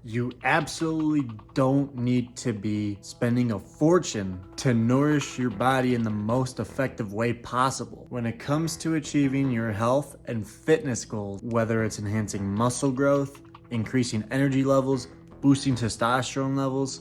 You absolutely don't need to be spending a fortune to nourish your body in the most effective way possible. When it comes to achieving your health and fitness goals, whether it's enhancing muscle growth, increasing energy levels, boosting testosterone levels,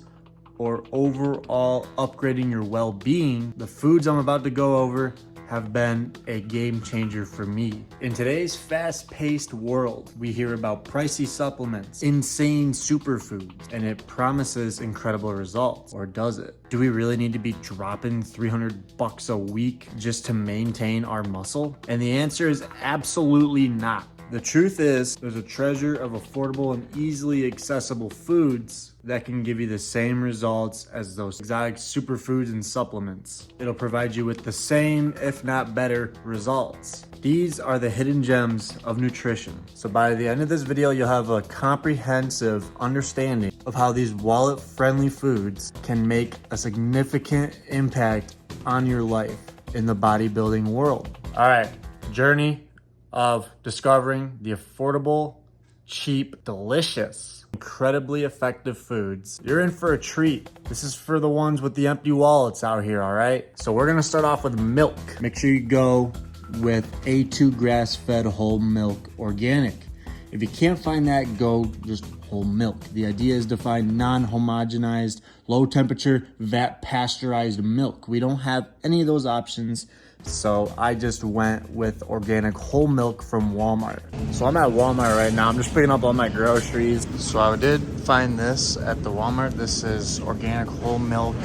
or overall upgrading your well-being, the foods I'm about to go over have been a game changer for me. In today's fast-paced world, we hear about pricey supplements, insane superfoods, and it promises incredible results. Or does it? Do we really need to be dropping $300 a week just to maintain our muscle? And the answer is absolutely not. The truth is, there's a treasure of affordable and easily accessible foods that can give you the same results as those exotic superfoods and supplements. It'll provide you with the same, if not better, results. These are the hidden gems of nutrition. So by the end of this video, you'll have a comprehensive understanding of how these wallet-friendly foods can make a significant impact on your life in the bodybuilding world. All right, journey of discovering the affordable, cheap, delicious, incredibly effective foods. You're in for a treat. This is for the ones with the empty wallets out here, all right? So we're gonna start off with milk. Make sure you go with A2 grass-fed whole milk organic. If you can't find that, go just whole milk. The idea is to find non-homogenized, low-temperature, vat-pasteurized milk. We don't have any of those options, so I just went with organic whole milk from Walmart. So I'm at Walmart right now. I'm just picking up all my groceries. So I did find this at the Walmart. This is organic whole milk.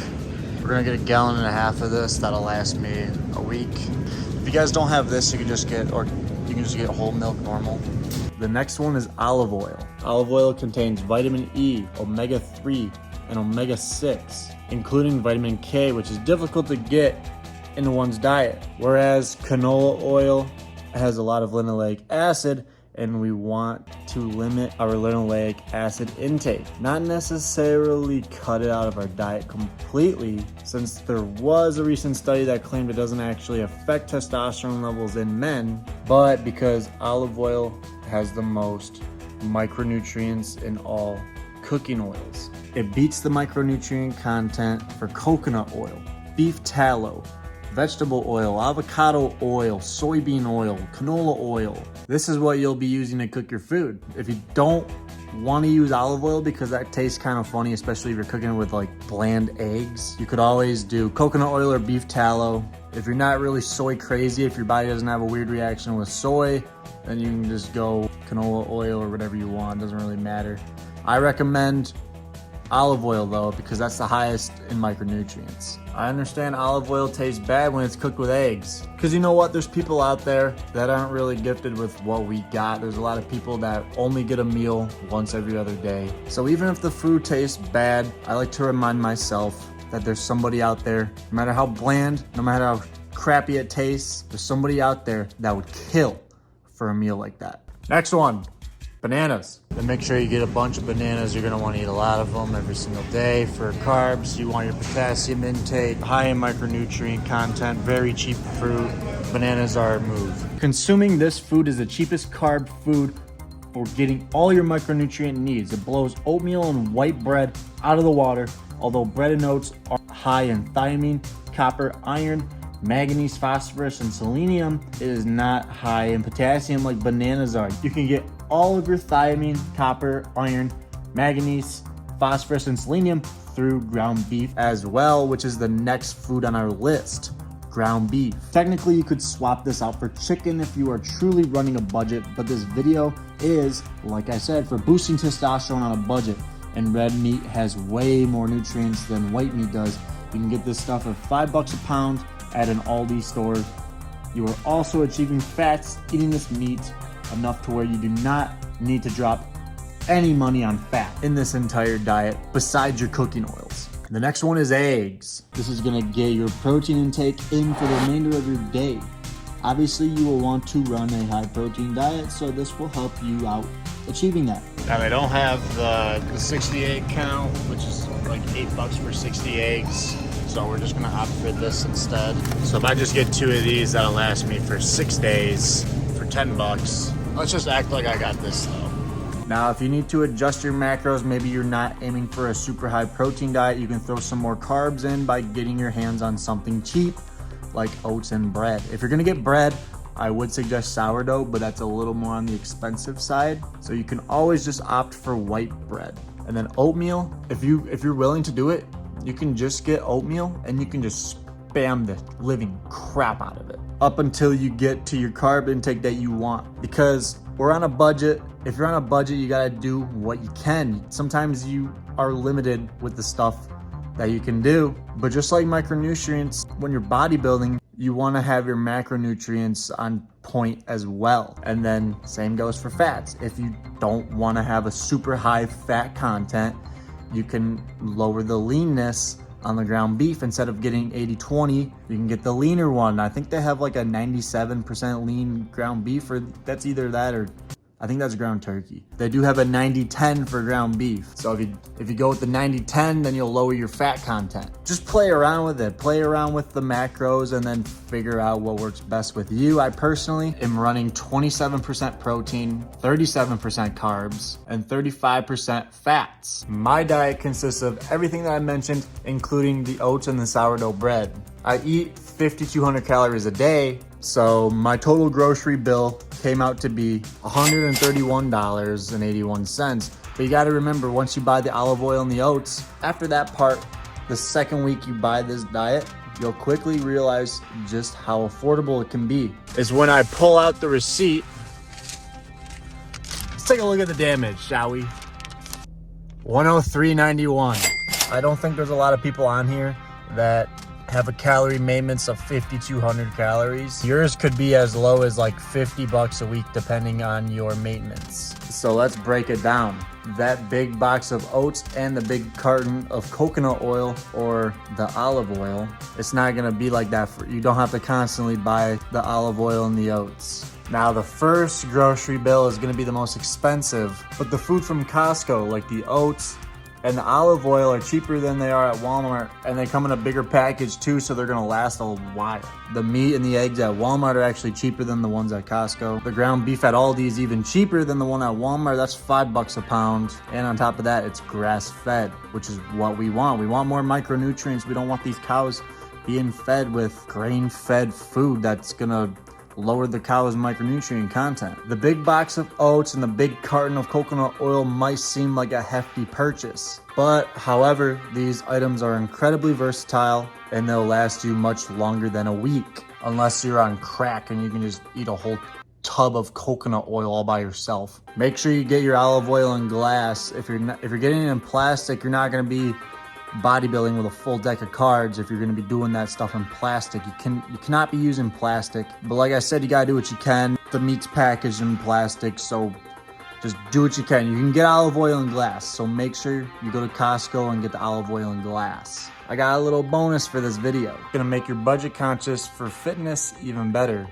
We're gonna get 1.5 gallons of this. That'll last me a week. If you guys don't have this, you can just get whole milk normal. The next one is olive oil. Olive oil contains vitamin E, omega-3, and omega-6, including vitamin K, which is difficult to get in one's diet. Whereas canola oil has a lot of linoleic acid, and we want to limit our linoleic acid intake. Not necessarily cut it out of our diet completely, since there was a recent study that claimed it doesn't actually affect testosterone levels in men, but because olive oil has the most micronutrients in all cooking oils. It beats the micronutrient content for coconut oil, beef tallow, vegetable oil, avocado oil, soybean oil, canola oil. This is what you'll be using to cook your food. If you don't want to use olive oil because that tastes kind of funny, especially if you're cooking with like bland eggs, you could always do coconut oil or beef tallow. If you're not really soy crazy, if your body doesn't have a weird reaction with soy, then you can just go canola oil or whatever you want. It doesn't really matter. I recommend olive oil though, because that's the highest in micronutrients. I understand olive oil tastes bad when it's cooked with eggs. Because you know what? There's people out there that aren't really gifted with what we got. There's a lot of people that only get a meal once every other day. So even if the food tastes bad, I like to remind myself that there's somebody out there, no matter how bland, no matter how crappy it tastes, there's somebody out there that would kill for a meal like that. Next one. Bananas. Then make sure you get a bunch of bananas. You're gonna want to eat a lot of them every single day. For carbs, you want your potassium intake, high in micronutrient content, very cheap fruit. Bananas are a move. Consuming this food is the cheapest carb food for getting all your micronutrient needs. It blows oatmeal and white bread out of the water, although bread and oats are high in thiamine, copper, iron, manganese, phosphorus, and selenium. It is not high in potassium like bananas are. You can get all of your thiamine, copper, iron, manganese, phosphorus, and selenium through ground beef as well, which is the next food on our list, ground beef. Technically, you could swap this out for chicken if you are truly running a budget, but this video is, like I said, for boosting testosterone on a budget, and red meat has way more nutrients than white meat does. You can get this stuff for $5 a pound at an Aldi store. You are also achieving fats eating this meat enough to where you do not need to drop any money on fat in this entire diet besides your cooking oils. The next one is eggs. This is gonna get your protein intake in for the remainder of your day. Obviously, you will want to run a high protein diet, so this will help you out achieving that. Now they don't have the 60 egg count, which is like $8 for 60 eggs. So we're just gonna opt for this instead. So if I just get 2 of these, that'll last me for 6 days for $10. Let's just act like I got this though. Now, if you need to adjust your macros, maybe you're not aiming for a super high protein diet, you can throw some more carbs in by getting your hands on something cheap like oats and bread. If you're gonna get bread, I would suggest sourdough, but that's a little more on the expensive side. So you can always just opt for white bread. And then oatmeal, if you're willing to do it, you can just get oatmeal and you can just spam the living crap out of it up until you get to your carb intake that you want. Because we're on a budget. If you're on a budget, you gotta do what you can. Sometimes you are limited with the stuff that you can do. But just like micronutrients, when you're bodybuilding, you wanna have your macronutrients on point as well. And then same goes for fats. If you don't wanna have a super high fat content, you can lower the leanness on the ground beef. Instead of getting 80-20, you can get the leaner one. I think they have like a 97% lean ground beef, or that's either that or I think that's ground turkey. They do have a 90-10 for ground beef. So if you go with the 90-10, then you'll lower your fat content. Just play around with it. Play around with the macros and then figure out what works best with you. I personally am running 27% protein, 37% carbs, and 35% fats. My diet consists of everything that I mentioned, including the oats and the sourdough bread. I eat 5,200 calories a day, so my total grocery bill came out to be $131.81. But you gotta remember, once you buy the olive oil and the oats, after that part, the second week you buy this diet, you'll quickly realize just how affordable it can be. Is when I pull out the receipt. Let's take a look at the damage, shall we? 103.91. I don't think there's a lot of people on here that have a calorie maintenance of 5,200 calories. Yours could be as low as like $50 a week depending on your maintenance. So let's break it down. That big box of oats and the big carton of coconut oil or the olive oil, it's not gonna be like that. You don't have to constantly buy the olive oil and the oats. Now the first grocery bill is gonna be the most expensive, but the food from Costco, like the oats and the olive oil, are cheaper than they are at Walmart, and they come in a bigger package too, so they're gonna last a while. The meat and the eggs at Walmart are actually cheaper than the ones at Costco. The ground beef at Aldi is even cheaper than the one at Walmart. That's $5 a pound. And on top of that, it's grass-fed, which is what we want. We want more micronutrients. We don't want these cows being fed with grain-fed food that's gonna lower the cow's micronutrient content. The big box of oats and the big carton of coconut oil might seem like a hefty purchase, but however, these items are incredibly versatile and they'll last you much longer than a week, unless you're on crack and you can just eat a whole tub of coconut oil all by yourself. Make sure you get your olive oil in glass. If you're getting it in plastic, you're not going to be bodybuilding with a full deck of cards. If you're going to be doing that stuff in plastic, you cannot be using plastic. But like I said, you got to do what you can. The meat's packaged in plastic, so just do what you can. You can get olive oil in glass, so make sure you go to Costco and get the olive oil in glass. I got a little bonus for this video. It's gonna make your budget conscious for fitness even better,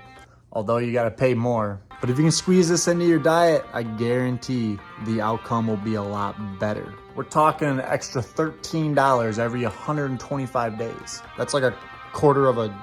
although you gotta pay more. But if you can squeeze this into your diet, I guarantee the outcome will be a lot better. We're talking an extra $13 every 125 days. That's like a quarter of a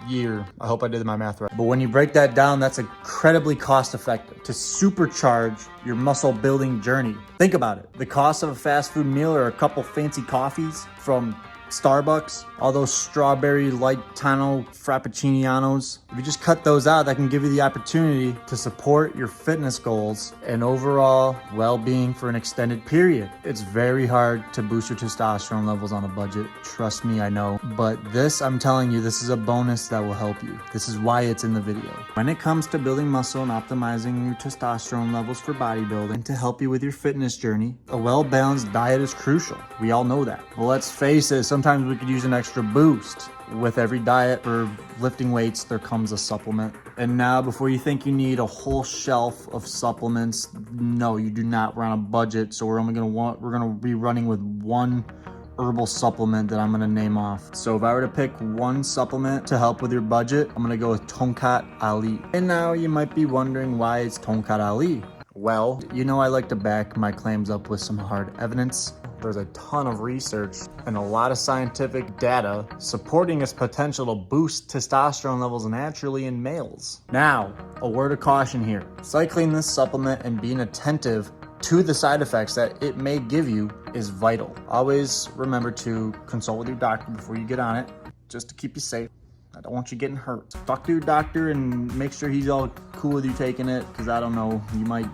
year. I hope I did my math right. But when you break that down, that's incredibly cost effective to supercharge your muscle building journey. Think about it. The cost of a fast food meal or a couple fancy coffees from Starbucks, all those strawberry Lightano Frappuccinos. If you just cut those out, that can give you the opportunity to support your fitness goals and overall well-being for an extended period. It's very hard to boost your testosterone levels on a budget. Trust me, I know. But this, I'm telling you, this is a bonus that will help you. This is why it's in the video. When it comes to building muscle and optimizing your testosterone levels for bodybuilding to help you with your fitness journey, a well-balanced diet is crucial. We all know that. Well, let's face it, sometimes we could use an extra boost. With every diet for lifting weights, there comes a supplement. And now, before you think you need a whole shelf of supplements, no, you do not. We're on a budget, so we're gonna be running with one herbal supplement that I'm gonna name off. So if I were to pick one supplement to help with your budget, I'm gonna go with Tongkat Ali. And now you might be wondering why it's Tongkat Ali. Well, you know I like to back my claims up with some hard evidence. There's a ton of research and a lot of scientific data supporting its potential to boost testosterone levels naturally in males. Now, a word of caution here. Cycling this supplement and being attentive to the side effects that it may give you is vital. Always remember to consult with your doctor before you get on it, just to keep you safe. I don't want you getting hurt. Talk to your doctor and make sure he's all cool with you taking it, because I don't know, you might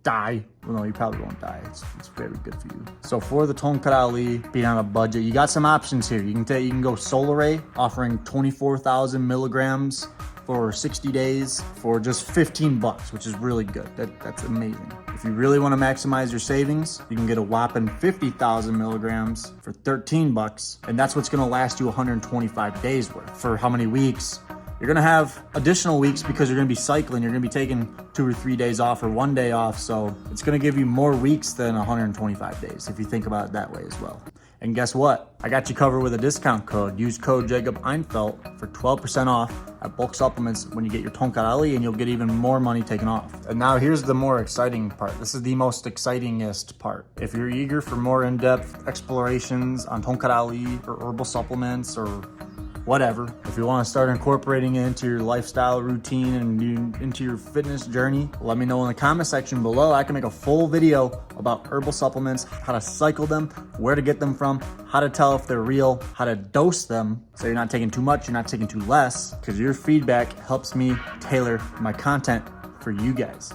die. Well, no, you probably won't die. It's very good for you. So for the Tongkat Ali, being on a budget, you got some options here. You can go Solaray, offering 24,000 milligrams for 60 days for just 15 bucks, which is really good. That's amazing. If you really want to maximize your savings, you can get a whopping 50,000 milligrams for 13 bucks, and that's what's going to last you 125 days worth. For how many weeks? You're gonna have additional weeks because you're gonna be cycling. You're gonna be taking 2 or 3 days off or 1 day off. So it's gonna give you more weeks than 125 days if you think about it that way as well. And guess what? I got you covered with a discount code. Use code Jacob Einfeld for 12% off at bulk supplements when you get your Tongkat Ali, and you'll get even more money taken off. And now here's the more exciting part. This is the most excitingest part. If you're eager for more in-depth explorations on Tongkat Ali or herbal supplements or whatever, if you want to start incorporating it into your lifestyle routine and into your fitness journey, let me know in the comment section below. I can make a full video about herbal supplements, how to cycle them, where to get them from, how to tell if they're real, how to dose them so you're not taking too much, you're not taking too less, because your feedback helps me tailor my content for you guys.